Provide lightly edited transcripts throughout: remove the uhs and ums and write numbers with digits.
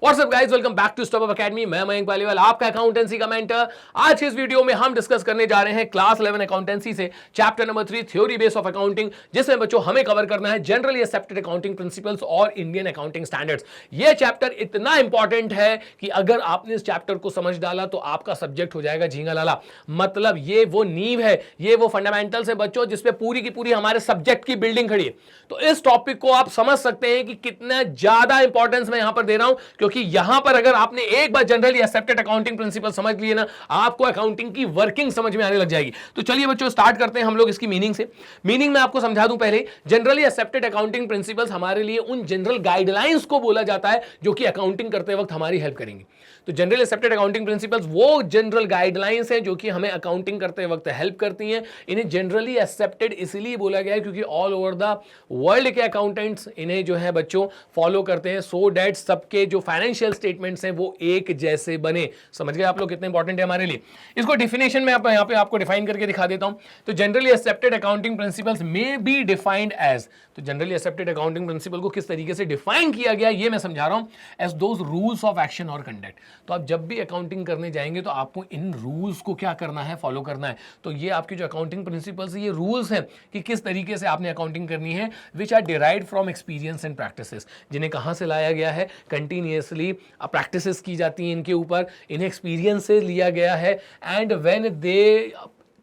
WhatsApp guys, welcome back to Stop Academy. मैं मयंक पालीवाल, आपका accountancy का मेंटर। आज के इस वीडियो में हम डिस्कस करने जा रहे हैं क्लास 11 अकाउंटेंसी से chapter number 3 theory base of accounting, जिसमें बच्चों हमें कवर करना है जनरली एक्सेप्टेड अकाउंटिंग प्रिंसिपल्स और इंडियन अकाउंटिंग स्टैंडर्ड्स। यह चैप्टर इतना इंपॉर्टेंट है कि अगर आपने इस चैप्टर को समझ डाला तो आपका सब्जेक्ट हो जाएगा झींगा लाला। मतलब ये वो नींव है, ये वो फंडामेंटल्स है बच्चों, जिसपे पूरी की पूरी हमारे सब्जेक्ट की बिल्डिंग खड़ी है। तो इस टॉपिक को आप समझ सकते हैं कि कितना ज्यादा इंपॉर्टेंस मैं यहां पर दे रहा हूं, क्योंकि यहां पर अगर आपने एक बार जनरली एक्सेप्टेड अकाउंटिंग प्रिंसिपल समझ लिए ना, आपको अकाउंटिंग की वर्किंग समझ में आने लग जाएगी। तो चलिए बच्चों स्टार्ट करते हैं हम लोग इसकी मीनिंग से। मीनिंग मैं आपको समझा दूं पहले। जनरली एक्सेप्टेड अकाउंटिंग प्रिंसिपल्स हमारे लिए उन जनरल गाइडलाइंस को बोला जाता है जो कि अकाउंटिंग करते वक्त हमारी हेल्प करेंगे। तो जनरल एक्सेप्टेड अकाउंटिंग प्रिंसिपल्स वो जनरल गाइडलाइंस हैं जो कि हमें अकाउंटिंग करते वक्त हेल्प करती हैं। इन्हें जनरली एक्सेप्टेड इसलिए बोला गया है क्योंकि ऑल ओवर द वर्ल्ड के अकाउंटेंट्स इन्हें जो है बच्चों फॉलो करते हैं, सो दैट सबके जो फाइनेंशियल स्टेटमेंट्स हैं वो एक जैसे बने। समझ गए आप लोग कितने इंपॉर्टेंट है हमारे लिए। इसको डिफिनेशन में यहाँ पे आपको डिफाइन करके दिखा देता हूं। तो generally accepted accounting principles may be defined as, तो जनरली एक्सेप्टेड अकाउंटिंग प्रिंसिपल को किस तरीके से डिफाइन किया गया ये मैं समझा रहा हूं, as those rules of action और कंडक्ट। तो आप जब भी अकाउंटिंग करने जाएंगे तो आपको इन रूल्स को क्या करना है, फॉलो करना है। तो ये आपकी जो अकाउंटिंग प्रिंसिपल्स ये रूल्स हैं कि किस तरीके से आपने अकाउंटिंग करनी है, which are derived from experience and practices. जिन्हें कहां से लाया गया है, कंटिन्यूअसली प्रैक्टिसेस की जाती हैं इनके ऊपर, इन्हें एक्सपीरियंस से लिया गया है। And when they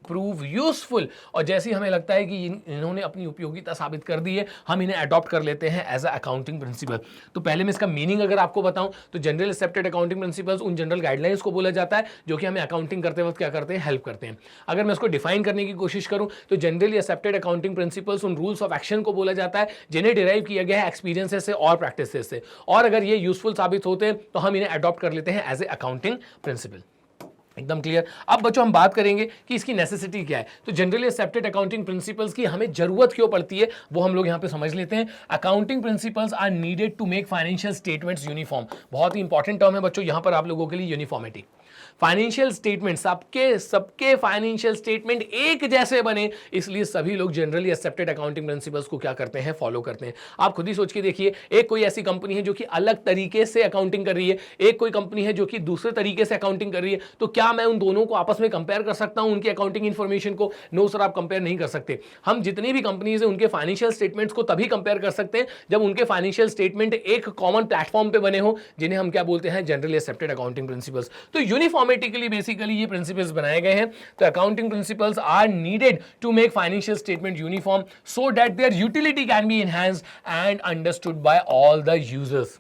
prove useful, और जैसे हमें लगता है कि इन्होंने अपनी उपयोगिता साबित कर दी है, हम इन्हें अडॉप्ट कर लेते हैं एज अ अकाउंटिंग प्रिंसिपल। तो पहले मैं इसका मीनिंग अगर आपको बताऊं तो जनरल एक्सेप्टेड अकाउंटिंग प्रिंसिपल्स उन जनरल गाइडलाइंस को बोला जाता है जो कि हमें अकाउंटिंग करते वक्त क्या करते हैं, हेल्प करते हैं। अगर मैं इसको डिफाइन करने की कोशिश करूं तो जनरली एक्सेप्टेड अकाउंटिंग प्रिंसिपल्स उन रूल्स ऑफ एक्शन को बोला जाता है जिन्हें डिराइव किया गया है एक्सपीरियंसेस से और प्रैक्टिसेस से, और अगर ये यूजफुल साबित होते हैं तो हम इन्हें अडॉप्ट कर लेते हैं एज ए अकाउंटिंग प्रिंसिपल। एकदम क्लियर। अब बच्चों हम बात करेंगे कि इसकी नेसेसिटी क्या है। तो जनरली एक्सेप्टेड अकाउंटिंग प्रिंसिपल्स की हमें जरूरत क्यों पड़ती है वो हम लोग यहां पे समझ लेते हैं। Accounting principles are needed to make financial statements uniform. बहुत ही इंपॉर्टेंट टर्म है बच्चों यहां पर आप लोगों के लिए, यूनिफॉर्मिटी। फाइनेंशियल स्टेटमेंट सबके फाइनेंशियल स्टेटमेंट एक जैसे बने, इसलिए सभी लोग जनरली एक्सेप्टेड अकाउंटिंग प्रिंसिपल्स को क्या करते हैं, फॉलो करते हैं। आप खुद ही सोच के देखिए, एक कोई ऐसी कंपनी है जो कि अलग तरीके से अकाउंटिंग कर रही है, एक कोई कंपनी है जो कि दूसरे तरीके से अकाउंटिंग कर रही है, तो क्या मैं उन दोनों को आपस में कंपेयर कर सकता हूं उनकी अकाउंटिंग इंफॉर्मेशन को? नो सर, आप कंपेयर नहीं कर सकते। हम जितनी भी कंपनीज है उनके फाइनेंशियल स्टेटमेंट्स को तभी कंपेयर कर सकते हैं जब उनके फाइनेंशियल स्टेटमेंट एक कॉमन प्लेटफॉर्म पे बने हो, जिन्हें हम क्या बोलते हैं, जनरली एक्सेप्टेड अकाउंटिंग प्रिंसिपल्स। तो यूनिफॉर्मिटी के लिए बेसिकली ये प्रिंसिपल्स बनाए गए हैं। तो accounting principles are needed to make financial statement uniform so that their utility can be enhanced and understood by all the users.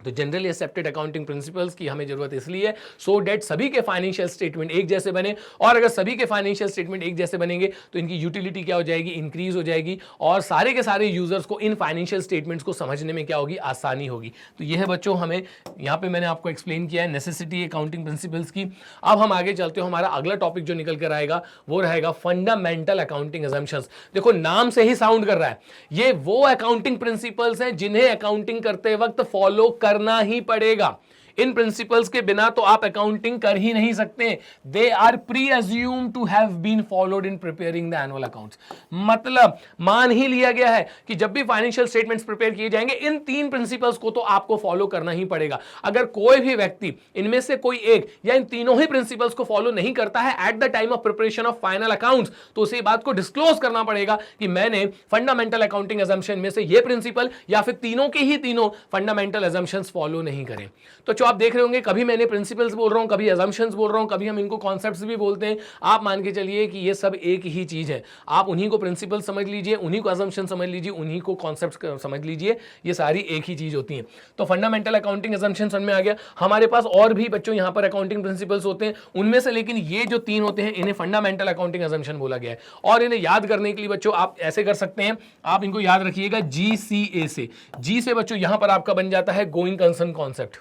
तो जनरली एक्सेप्टेड अकाउंटिंग प्रिंसिपल्स की हमें जरूरत इसलिए है सो डेट सभी के फाइनेंशियल स्टेटमेंट एक जैसे बने, और अगर सभी के फाइनेंशियल स्टेटमेंट एक जैसे बनेंगे तो इनकी यूटिलिटी क्या हो जाएगी, इंक्रीज हो जाएगी, और सारे के सारे यूजर्स को इन फाइनेंशियल स्टेटमेंट्स को समझने में क्या होगी, आसानी होगी। तो यह है बच्चों, हमें यहाँ पे मैंने आपको एक्सप्लेन किया है नेसेसिटी अकाउंटिंग प्रिंसिपल्स की। अब हम आगे चलते हो, हमारा अगला टॉपिक जो निकल कर आएगा वो रहेगा फंडामेंटल अकाउंटिंग असम्पशंस। देखो नाम से ही साउंड कर रहा है, ये वो अकाउंटिंग प्रिंसिपल्स हैं जिन्हें अकाउंटिंग करते वक्त फॉलो करना ही पड़ेगा। इन प्रिंसिपल्स के बिना तो आप अकाउंटिंग कर ही नहीं सकते। They are presume to have been followed in preparing the annual accounts. मतलब मान ही लिया गया है कि जब भी फाइनेंशियल स्टेटमेंट्स प्रिपेयर किए जाएंगे इन तीन प्रिंसिपल्स को तो आपको फॉलो करना ही पड़ेगा। अगर कोई भी व्यक्ति इनमें से कोई एक या इन तीनों ही प्रिंसिपल्स को फॉलो नहीं करता है eight the time of preparation of final accounts, तो उसे बात को डिस्क्लोज करना पड़ेगा कि मैंने फंडामेंटल अकाउंटिंग असम्पशन में से ये प्रिंसिपल या फिर तीनों के ही तीनों फंडामेंटल असम्पशंस फॉलो नहीं करें। तो आप देख रहे होंगे कभी मैंने प्रिंसिपल्स बोल रहा हूं, कभी असम्पशंस बोल रहा हूं, कभी हम इनको कॉन्सेप्ट्स भी बोलते हैं। आप मान के चलिए कि ये सब एक ही चीज है। आप उन्हीं को प्रिंसिपल समझ लीजिए, उन्हीं को असम्पशन समझ लीजिए, उन्हीं को कॉन्सेप्ट्स समझ लीजिए, ये सारी एक ही चीज होती है। तो फंडामेंटल अकाउंटिंग असम्पशन समझ में आ गया। हमारे पास और भी बच्चों यहां पर अकाउंटिंग प्रिंसिपल्स होते हैं, उनमें से लेकिन ये जो तीन होते हैं इन्हें फंडामेंटल अकाउंटिंग असम्पशन बोला गया है। और इन्हें याद करने के लिए बच्चों आप ऐसे कर सकते हैं, आप इनको याद रखिएगा GCA से। जी से बच्चों यहां पर आपका बन जाता है गोइंग कंसर्न कॉन्सेप्ट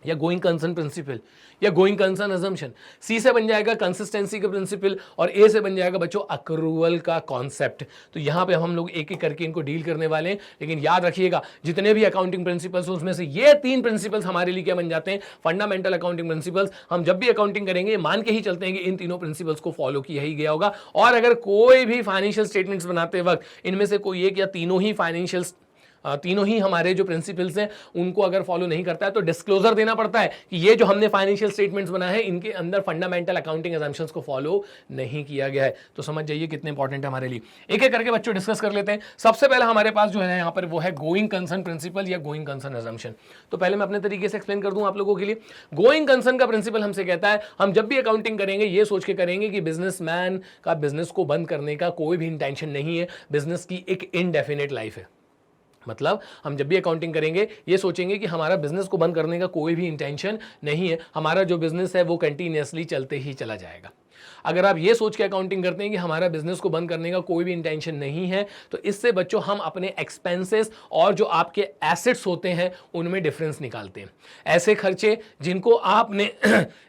या गोइंग कंसर्न प्रिंसिपल या गोइंग कंसर्न असम्पशन। सी से बन जाएगा कंसिस्टेंसी का प्रिंसिपल, और ए से बन जाएगा बच्चों अक्रूवल का कॉन्सेप्ट। तो यहां पे हम लोग एक एक करके इनको डील करने वाले हैं, लेकिन याद रखिएगा जितने भी अकाउंटिंग प्रिंसिपल्स उसमें से ये तीन प्रिंसिपल्स हमारे लिए क्या बन जाते हैं, फंडामेंटल अकाउंटिंग प्रिंसिपल्स। हम जब भी अकाउंटिंग करेंगे मान के ही चलते हैं कि इन तीनों प्रिंसिपल्स को फॉलो किया ही गया होगा। और अगर कोई भी फाइनेंशियल स्टेटमेंट्स बनाते वक्त इनमें से कोई एक या तीनों ही फाइनेंशियल तीनों ही हमारे जो प्रिंसिपल्स हैं उनको अगर फॉलो नहीं करता है तो डिस्क्लोजर देना पड़ता है कि ये जो हमने फाइनेंशियल स्टेटमेंट्स बनाए हैं इनके अंदर फंडामेंटल अकाउंटिंग असम्पशंस को फॉलो नहीं किया गया है। तो समझ जाइए कितने इंपॉर्टेंट है हमारे लिए। एक एक करके बच्चों डिस्कस कर लेते हैं। सबसे पहले हमारे पास जो है यहाँ पर वो है गोइंग कंसर्न प्रिंसिपल या गोइंग कंसर्न असम्पशन। तो पहले मैं अपने तरीके से एक्सप्लेन कर दूं आप लोगों के लिए। गोइंग कंसर्न का प्रिंसिपल हमसे कहता है हम जब भी अकाउंटिंग करेंगे ये सोच के करेंगे कि बिजनेसमैन का बिजनेस को बंद करने का कोई भी इंटेंशन नहीं है, बिजनेस की एक इनडेफिनेट लाइफ है। मतलब हम जब भी अकाउंटिंग करेंगे ये सोचेंगे कि हमारा बिजनेस को बंद करने का कोई भी इंटेंशन नहीं है, हमारा जो बिजनेस है वो कंटिन्यूअसली चलते ही चला जाएगा। अगर आप ये सोच के अकाउंटिंग करते हैं कि हमारा बिजनेस को बंद करने का कोई भी इंटेंशन नहीं है तो इससे बच्चों हम अपने एक्सपेंसेस और जो आपके एसेट्स होते हैं उनमें डिफरेंस निकालते हैं। ऐसे खर्चे जिनको आपने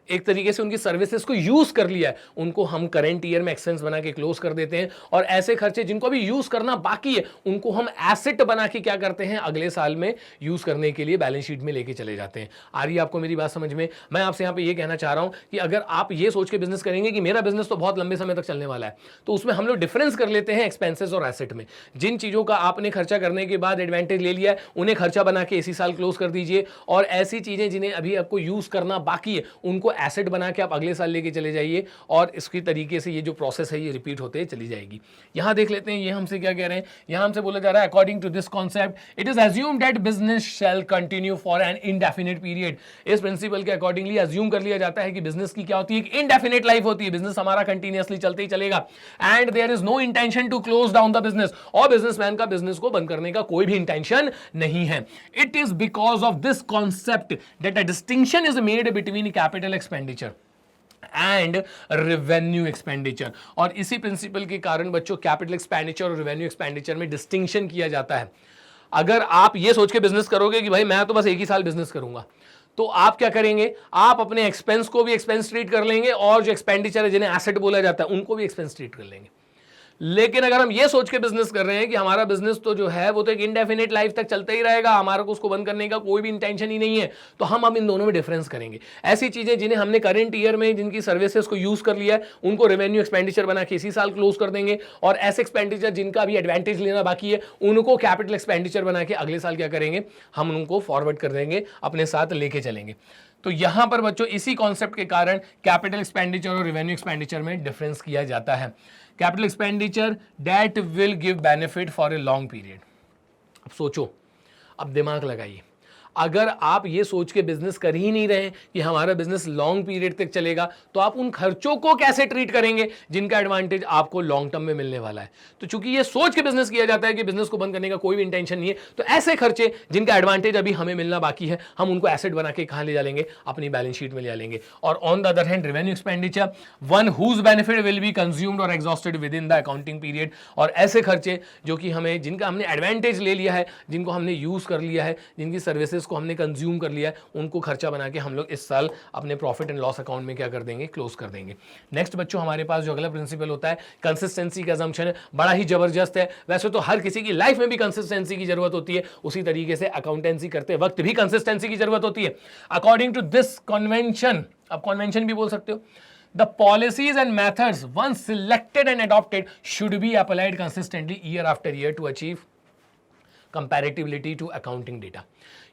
एक तरीके से उनकी सर्विसेज को यूज कर लिया है उनको हम करंट ईयर में एक्सपेंस बना के क्लोज कर देते हैं, और ऐसे खर्चे जिनको अभी यूज करना बाकी है उनको हम एसेट बना के क्या करते हैं अगले साल में यूज करने के लिए बैलेंस शीट में लेके चले जाते हैं। आ रही है आपको मेरी बात समझ में? मैं आपसे यहाँ पे ये कहना चाह रहा हूं कि अगर आप ये सोच के बिजनेस करेंगे कि मेरा बिजनेस तो बहुत लंबे समय तक चलने वाला है तो उसमें हम लोग डिफरेंस कर लेते हैं एक्सपेंसेस और एसेट में। जिन चीजों का आपने खर्चा करने के बाद एडवांटेज ले लिया है उन्हें खर्चा बना के इसी साल क्लोज कर दीजिए, और ऐसी चीजें जिन्हें अभी आपको यूज करना बाकी है उनको एसेट बना के आप अगले साल लेके चले जाइए, और इसकी तरीके से ये जो प्रोसेस है ये रिपीट होते चली जाएगी। यहां देख लेते हैं ये हमसे क्या कह रहे हैं। यहां हमसे बोला जा रहा है according to this concept it is assumed that business shall continue for an indefinite period. इस प्रिंसिपल के अकॉर्डिंगली अज्यूम कर लिया जाता है कि बिजनेस की क्या होती है, एक इंडेफिनिट लाइफ होती है, बिजनेस हमारा कंटिन्यूअसली चलते ही चलेगा, and there is no intention to close down the business, और बिजनेसमैन का बिजनेस को बंद करने का कोई भी इंटेंशन नहीं है। It is because of this concept that a distinction is made between capital expenditure and revenue expenditure. और इसी प्रिंसिपल के कारण बच्चों कैपिटल एक्सपेंडिचर और रेवेन्यू एक्सपेंडिचर में डिस्टिंक्शन किया जाता है। अगर आप ये सोच के बिजनेस करोगे कि भाई मैं तो बस एक ही साल बिजनेस करूंगा तो आप क्या करेंगे, आप अपने एक्सपेंस को भी एक्सपेंस ट्रीट कर लेंगे और जो एक्सपेंडिचर है जिन्हें एसेट बोला जाता है उनको भी एक्सपेंस ट्रीट कर लेंगे। लेकिन अगर हम ये सोच के बिजनेस कर रहे हैं कि हमारा बिजनेस तो जो है वो तो एक इंडेफिनिट लाइफ तक चलता ही रहेगा, हमारा को उसको बंद करने का कोई भी इंटेंशन ही नहीं है, तो हम अब इन दोनों में डिफरेंस करेंगे। ऐसी चीजें जिन्हें हमने करंट ईयर में जिनकी सर्विसेज को यूज कर लिया है उनको रेवेन्यू एक्सपेंडिचर बना के इसी साल क्लोज कर देंगे, और ऐसे एक्सपेंडिचर जिनका भी एडवांटेज लेना बाकी है उनको कैपिटल एक्सपेंडिचर बना के अगले साल क्या करेंगे, हम उनको फॉरवर्ड कर देंगे, अपने साथ लेके चलेंगे। तो यहां पर बच्चों इसी कॉन्सेप्ट के कारण कैपिटल एक्सपेंडिचर और रेवेन्यू एक्सपेंडिचर में डिफरेंस किया जाता है। Capital expenditure that will give benefit for a long period. अब सोचो, अब दिमाग लगाइए, अगर आप ये सोच के बिजनेस कर ही नहीं रहे कि हमारा बिजनेस लॉन्ग पीरियड तक चलेगा तो आप उन खर्चों को कैसे ट्रीट करेंगे जिनका एडवांटेज आपको लॉन्ग टर्म में मिलने वाला है। तो चूंकि ये सोच के बिजनेस किया जाता है कि बिजनेस को बंद करने का कोई भी इंटेंशन नहीं है, तो ऐसे खर्चे जिनका एडवांटेज अभी हमें मिलना बाकी है हम उनको एसेट बना के कहां ले जाएंगे, अपनी बैलेंस शीट में ले जाएंगे। और on the other hand revenue expenditure one whose benefit will be consumed और exhausted within the accounting period. और ऐसे खर्चे जो कि हमें जिनका हमने एडवांटेज ले लिया है, जिनको हमने यूज कर लिया है, जिनकी सर्विसेज को हमने कंज्यूम कर लिया है, उनको खर्चा बना के हम लोग इस साल अपने प्रॉफिट एंड लॉस अकाउंट में क्या कर देंगे, क्लोज कर देंगे। नेक्स्ट बच्चों हमारे पास जो अगला प्रिंसिपल होता है कंसिस्टेंसी का असम्पशन है, बड़ा ही जबरदस्त है। वैसे तो हर किसी की लाइफ में भी कंसिस्टेंसी की जरूरत होती है, उसी तरीके से अकाउंटेंसी करते वक्त भी कंसिस्टेंसी की जरूरत होती है। अकॉर्डिंग टू दिस कन्वेंशन, अब कन्वेंशन भी बोल सकते हो, the policies and methods once selected and adopted should be applied consistently year after year to achieve comparativity to accounting data।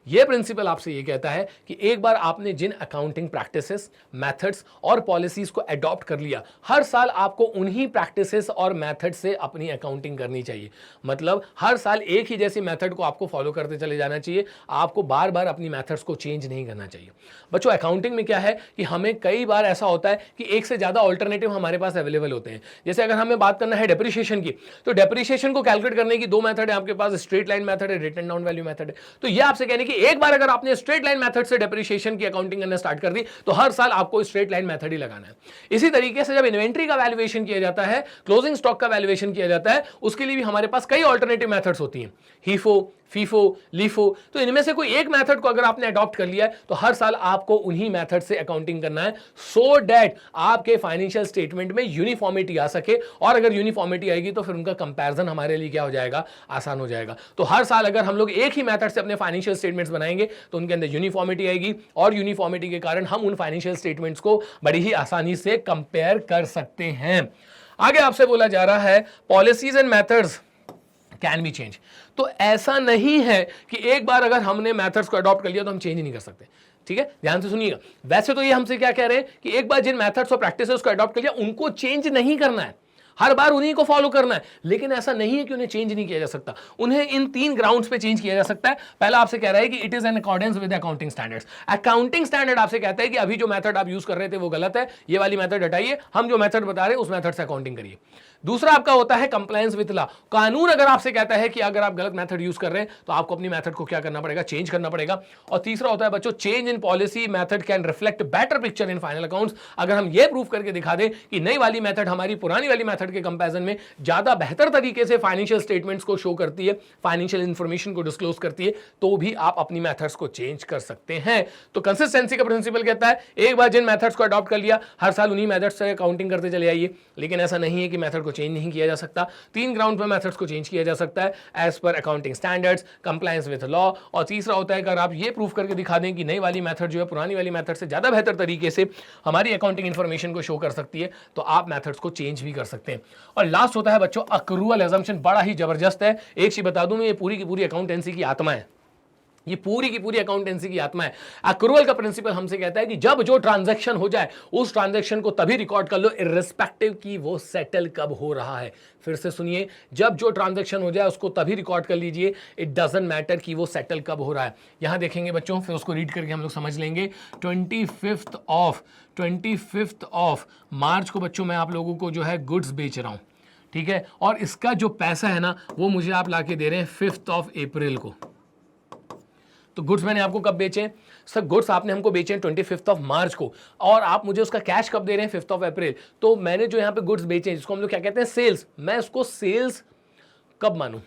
यह प्रिंसिपल आपसे यह कहता है कि एक बार आपने जिन अकाउंटिंग प्रैक्टिसेस, मेथड्स और पॉलिसीज को अडॉप्ट कर लिया, हर साल आपको उन्हीं प्रैक्टिसेस और मेथड से अपनी अकाउंटिंग करनी चाहिए। मतलब हर साल एक ही जैसी मेथड को आपको फॉलो करते चले जाना चाहिए, आपको बार बार अपनी मेथड्स को चेंज नहीं करना चाहिए। बच्चों अकाउंटिंग में क्या है कि हमें कई बार ऐसा होता है कि एक से ज्यादा ऑल्टरनेटिव हमारे पास अवेलेबल होते हैं। जैसे अगर हमें बात करना है डेप्रिसिएशन की, तो डेप्रिसिएशन को कैलकुलेट करने की दो मेथड है आपके पास, स्ट्रेट लाइन मेथड है, रिटन डाउन वैल्यू मेथड है। तो ये आपसे कहने की एक बार अगर आपने स्ट्रेट लाइन मेथड से डेप्रिसिएशन की अकाउंटिंग करना स्टार्ट कर दी तो हर साल आपको स्ट्रेट लाइन मेथड ही लगाना है। इसी तरीके से जब इन्वेंट्री का वैल्यूएशन किया जाता है, क्लोजिंग स्टॉक का वैल्यूएशन किया जाता है, उसके लिए भी हमारे पास कई ऑल्टरनेटिव मेथड्स होती हैं, हीफो, फीफो, लीफो। तो इनमें से कोई एक मेथड को अगर आपने अडॉप्ट कर लिया है तो हर साल आपको उन्हीं मेथड से अकाउंटिंग करना है, सो दैट आपके फाइनेंशियल स्टेटमेंट में यूनिफॉर्मिटी आ सके। और अगर यूनिफॉर्मिटी आएगी तो फिर उनका कंपैरिजन हमारे लिए क्या हो जाएगा, आसान हो जाएगा। तो हर साल अगर हम लोग एक ही मेथड से अपने फाइनेंशियल स्टेटमेंट्स बनाएंगे तो उनके अंदर यूनिफॉर्मिटी आएगी, और यूनिफॉर्मिटी के कारण हम उन फाइनेंशियल स्टेटमेंट्स को बड़ी ही आसानी से कंपेयर कर सकते हैं। आगे आपसे बोला जा रहा है policies and methods can be change. तो ऐसा नहीं है कि एक बार अगर हमने मेथड्स को अडॉप्ट कर लिया तो हम चेंज नहीं कर सकते, ठीक है, ध्यान से सुनिएगा। वैसे तो ये हमसे क्या कह रहे हैं कि एक बार जिन मेथड्स और प्रैक्टिसेस को अडॉप्ट कर लिया उनको चेंज नहीं करना है, हर बार उन्हीं को फॉलो करना है, लेकिन ऐसा नहीं है कि उन्हें चेंज नहीं किया जा सकता। उन्हें इन 3 ग्राउंड्स पे चेंज किया जा सकता है। पहला आपसे कह रहा है कि it is an accordance with accounting standards. Accounting standard आपसे कहता है कि अभी जो मेथड आप यूज कर रहे थे वो गलत है, ये वाली मेथड हटाइए, हम जो मेथड बता रहे हैं उस मेथड से अकाउंटिंग करिए। दूसरा आपका होता है कंप्लायंस विद लॉ। कानून अगर आपसे कहता है कि अगर आप गलत मेथड यूज कर रहे हैं तो आपको अपनी मेथड को क्या करना पड़ेगा, चेंज करना पड़ेगा। और तीसरा होता है बच्चों, change in policy method can reflect better picture in final accounts. अगर हम ये प्रूव करके दिखा दें कि नई वाली मेथड हमारी पुरानी वाली मेथड के कंपैरिजन में ज्यादा बेहतर तरीके से फाइनेंशियल स्टेटमेंट्स को शो करती है, फाइनेंशियल इंफॉर्मेशन को डिस्क्लोज करती है, तो भी आप अपनी मेथड्स को चेंज कर सकते हैं। तो कंसिस्टेंसी का प्रिंसिपल कहता है एक बार जिन मेथड्स को अडॉप्ट कर लिया हर साल उन्हीं मेथड्स से अकाउंटिंग करते चले आइए, लेकिन ऐसा नहीं है कि मेथड को चेंज नहीं किया जा सकता। 3 ग्राउंड पर मेथड्स को चेंज किया जा सकता है, as per accounting standards, compliance with law. और तीसरा होता है अगर आप ये प्रूफ करके दिखा दें कि नई वाली मेथड जो है पुरानी वाली मेथड से ज्यादा बेहतर तरीके से हमारी अकाउंटिंग इंफॉर्मेशन को शो कर सकती है, तो आप मेथड्स को चेंज भी कर सकते हैं। और लास्ट होता है बच्चों अक्रूअल अजम्पशन, बड़ा ही जबरदस्त है। एक चीज बता दूं, ये पूरी की पूरी अकाउंटेंसी की आत्मा है, ये पूरी की पूरी अकाउंटेंसी की आत्मा है। अक्रूअल का प्रिंसिपल हमसे कहता है कि जब जो ट्रांजैक्शन हो जाए उस ट्रांजैक्शन को तभी रिकॉर्ड कर लो, इर्रिस्पेक्टिव कि वो सेटल कब हो रहा है। फिर से सुनिए, जब जो ट्रांजैक्शन हो जाए उसको तभी रिकॉर्ड कर लीजिए, इट डजंट मैटर कि वो सेटल कब हो रहा है। यहां देखेंगे बच्चों, फिर उसको रीड करके हम लोग समझ लेंगे। 25 ऑफ मार्च को बच्चों मैं आप लोगों को जो है गुड्स बेच रहा हूं, ठीक है, और इसका जो पैसा है ना वो मुझे आप लाके दे रहे हैं 5 अप्रैल को। तो गुड्स मैंने आपको कब बेचे सर? गुड्स आपने हमको बेचे 25 मार्च को, और आप मुझे उसका कैश कब दे रहे हैं? 5 अप्रैल। तो मैंने जो यहाँ पे गुड्स बेचे जिसको हम लोग क्या कहते हैं, सेल्स, मैं उसको सेल्स कब मानूं?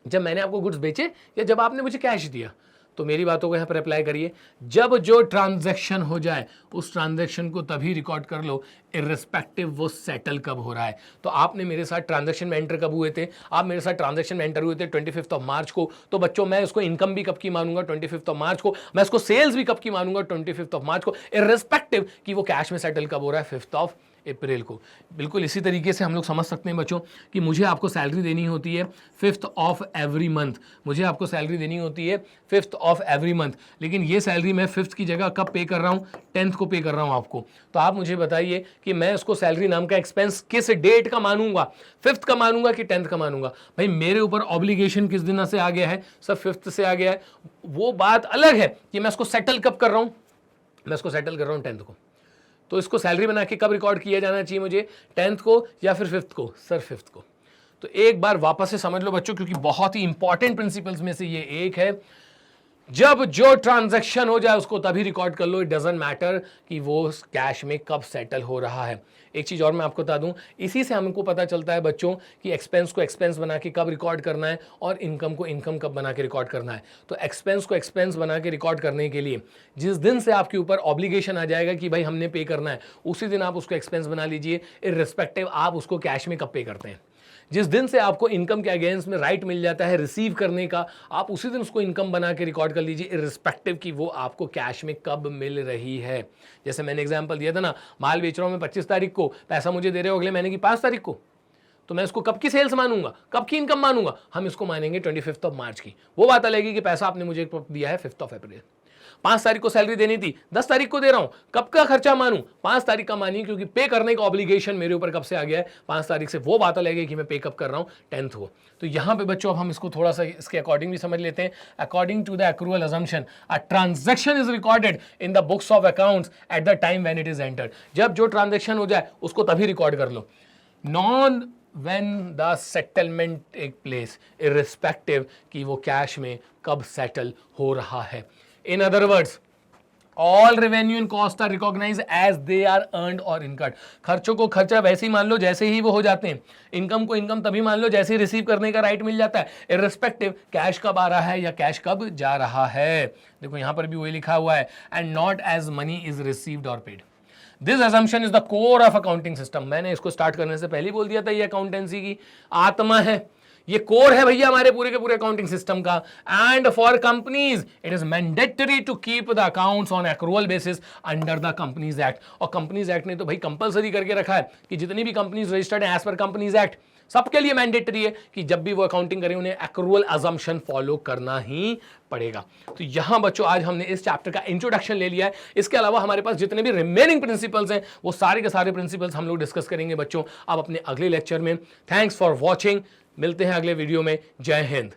जब मैंने आपको गुड्स बेचे या जब आपने मुझे कैश दिया? तो मेरी बातों को यहाँ पर अप्लाई करिए। जब जो ट्रांजैक्शन हो जाए उस ट्रांजैक्शन को तभी रिकॉर्ड कर लो, इर्रिस्पेक्टिव वो सेटल कब हो रहा है। तो आपने मेरे साथ ट्रांजैक्शन में एंटर कब हुए थे? आप मेरे साथ ट्रांजैक्शन में एंटर हुए थे 25 मार्च को। तो बच्चों मैं इसको इनकम भी कब की मानूंगा? 25 मार्च को। मैं इसको सेल्स भी कब की मानूंगा? 25 मार्च को, इर्रिस्पेक्टिव कि वो कैश में सेटल कब हो रहा है? 5 अप्रैल को। बिल्कुल इसी तरीके से हम लोग समझ सकते हैं बच्चों कि मुझे आपको सैलरी देनी होती है 5 एवरी मंथ, मुझे आपको सैलरी देनी होती है 5 एवरी मंथ, लेकिन ये सैलरी मैं 5 की जगह कब पे कर रहा हूँ? 10 को पे कर रहा हूँ आपको। तो आप मुझे बताइए कि मैं इसको सैलरी नाम का एक्सपेंस किस डेट का मानूंगा? 5 का मानूंगा कि 10 का मानूंगा? भाई मेरे ऊपर ऑब्लिगेशन किस दिन से आ गया है सर? 5 से आ गया है। वो बात अलग है कि मैं इसको सेटल कब कर रहा हूँ? मैं इसको सेटल कर रहा हूँ 10 को। तो इसको सैलरी बना के कब रिकॉर्ड किया जाना चाहिए मुझे? 10 को या फिर 5 को? सर 5 को। तो एक बार वापस से समझ लो बच्चों, क्योंकि बहुत ही इंपॉर्टेंट प्रिंसिपल्स में से ये एक है। जब जो ट्रांजैक्शन हो जाए उसको तभी रिकॉर्ड कर लो, इट डजंट मैटर कि वो कैश में कब सेटल हो रहा है। एक चीज और मैं आपको बता दूं, इसी से हमको पता चलता है बच्चों कि एक्सपेंस को एक्सपेंस बना के कब रिकॉर्ड करना है और इनकम को इनकम कब बना के रिकॉर्ड करना है। तो एक्सपेंस को एक्सपेंस बना के रिकॉर्ड करने के लिए जिस दिन से आपके ऊपर ऑब्लिगेशन आ जाएगा कि भाई हमने पे करना है, उसी दिन आप उसको एक्सपेंस बना लीजिए, इर्रिस्पेक्टिव आप उसको कैश में कब पे करते हैं। जिस दिन से आपको इनकम के अगेंस्ट में राइट मिल जाता है रिसीव करने का, आप उसी दिन उसको इनकम बना के रिकॉर्ड कर लीजिए, इर्रिस्पेक्टिव कि वो आपको कैश में कब मिल रही है। जैसे मैंने एग्जांपल दिया था ना, माल बेच रहा हूं मैं 25 तारीख को, पैसा मुझे दे रहे हो अगले महीने की 5 तारीख को, तो मैं इसको कब की सेल्स मानूंगा, कब की इनकम मानूंगा? हम इसको मानेंगे 25 मार्च की। वो बात अलग है कि पैसा आपने मुझे दिया है 5 अप्रैल, 5 तारीख को सैलरी देनी थी, 10 तारीख को दे रहा हूं, कब का खर्चा मानूं? 5 तारीख का मानिए, क्योंकि पे करने का ऑब्लिगेशन मेरे ऊपर कब से आ गया है? 5 तारीख से। वो बात अलग है कि मैं पे कब कर रहा हूं? 10th को। तो यहां पे बच्चों अब हम इसको थोड़ा सा इसके अकॉर्डिंग भी समझ लेते हैं। According to the accrual assumption, a transaction is recorded in the books of accounts at the time when it is entered. जब जो ट्रांजैक्शन हो जाए उसको तभी रिकॉर्ड कर लो, not when the settlement take place, irrespective कि वो कैश में कब सेटल हो रहा है। In other words, all revenue and costs are recognized as they are earned or incurred। खर्चों को खर्चा वैसे ही मान लो जैसे ही वो हो जाते हैं, इनकम को इनकम तभी मान लो जैसे ही रिसीव करने का राइट मिल जाता है, इर्रिस्पेक्टिव कैश कब आ रहा है या कैश कब जा रहा है। देखो यहां पर भी वही लिखा हुआ है, and not as money is received और paid. This assumption is the core of accounting system. मैंने इसको स्टार्ट करने से पहले ही बोल दिया था, ये अकाउंटेंसी की आत्मा है, ये कोर है भैया हमारे पूरे के पूरे अकाउंटिंग सिस्टम का। And for companies it is mandatory to keep the accounts on accrual basis under the Companies Act. और कंपनीज एक्ट ने तो भाई कंपलसरी करके रखा है कि जितनी भी कंपनीज रजिस्टर्ड है एज पर कंपनीज एक्ट, सबके लिए मैंडेटरी है कि जब भी वो अकाउंटिंग करें उन्हें एक्रूअल अजम्पशन फॉलो करना ही पड़ेगा। तो यहां बच्चों आज हमने इस चैप्टर का इंट्रोडक्शन ले लिया है। इसके अलावा हमारे पास जितने भी रिमेनिंग प्रिंसिपल्स हैं वो सारे के सारे प्रिंसिपल्स हम लोग डिस्कस करेंगे बच्चों अब अपने अगले लेक्चर में। थैंक्स फॉर वॉचिंग, मिलते हैं अगले वीडियो में। जय हिंद।